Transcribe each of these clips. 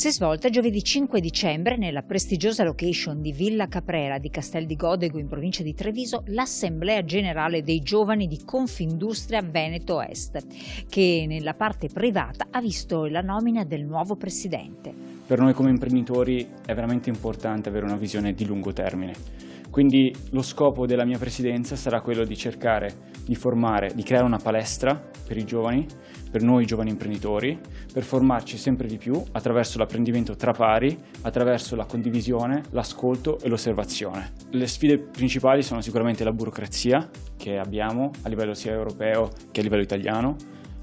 Si è svolta giovedì 5 dicembre nella prestigiosa location di Villa Caprera di Castel di Godego in provincia di Treviso l'Assemblea Generale dei Giovani di Confindustria Veneto Est, che nella parte privata ha visto la nomina del nuovo presidente. Per noi come imprenditori è veramente importante avere una visione di lungo termine. Quindi lo scopo della mia presidenza sarà quello di cercare di formare, di creare una palestra per i giovani, per noi giovani imprenditori, per formarci sempre di più attraverso l'apprendimento tra pari, attraverso la condivisione, l'ascolto e l'osservazione. Le sfide principali sono sicuramente la burocrazia che abbiamo a livello sia europeo che a livello italiano.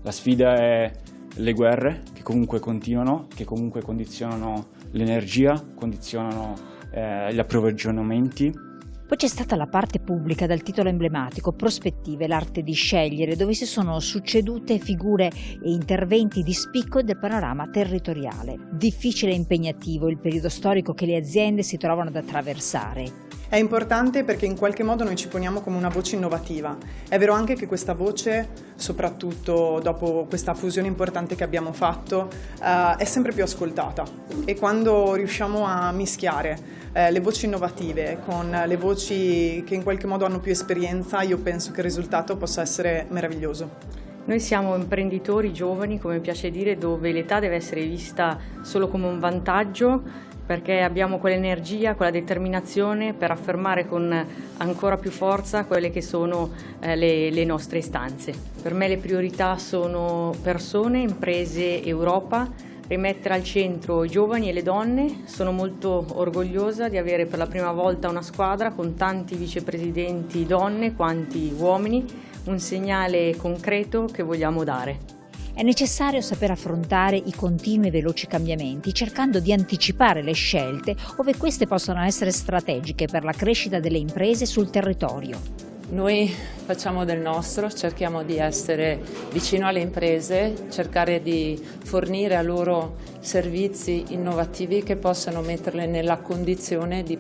La sfida è le guerre che comunque continuano, che comunque condizionano l'energia, condizionano gli approvvigionamenti. Poi c'è stata la parte pubblica dal titolo emblematico Prospettive, l'arte di scegliere, dove si sono succedute figure e interventi di spicco del panorama territoriale. Difficile e impegnativo il periodo storico che le aziende si trovano ad attraversare. È importante perché in qualche modo noi ci poniamo come una voce innovativa. È vero anche che questa voce, soprattutto dopo questa fusione importante che abbiamo fatto, è sempre più ascoltata, e quando riusciamo a mischiare le voci innovative con le voci che in qualche modo hanno più esperienza, io penso che il risultato possa essere meraviglioso. Noi siamo imprenditori giovani, come piace dire, dove l'età deve essere vista solo come un vantaggio, perché abbiamo quell'energia, quella determinazione per affermare con ancora più forza quelle che sono le nostre istanze. Per me le priorità sono persone, imprese, Europa, rimettere al centro i giovani e le donne. Sono molto orgogliosa di avere per la prima volta una squadra con tanti vicepresidenti donne quanti uomini, un segnale concreto che vogliamo dare. È necessario saper affrontare i continui e veloci cambiamenti, cercando di anticipare le scelte ove queste possono essere strategiche per la crescita delle imprese sul territorio. Noi facciamo del nostro, cerchiamo di essere vicino alle imprese, cercare di fornire a loro servizi innovativi che possano metterle nella condizione di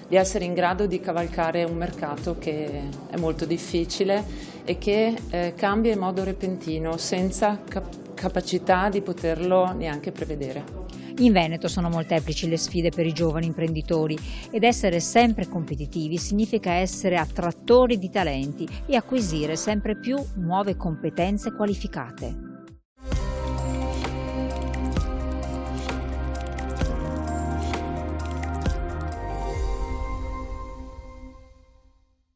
essere in grado di cavalcare un mercato che è molto difficile e che cambia in modo repentino, senza capacità di poterlo neanche prevedere. In Veneto sono molteplici le sfide per i giovani imprenditori ed essere sempre competitivi significa essere attrattori di talenti e acquisire sempre più nuove competenze qualificate.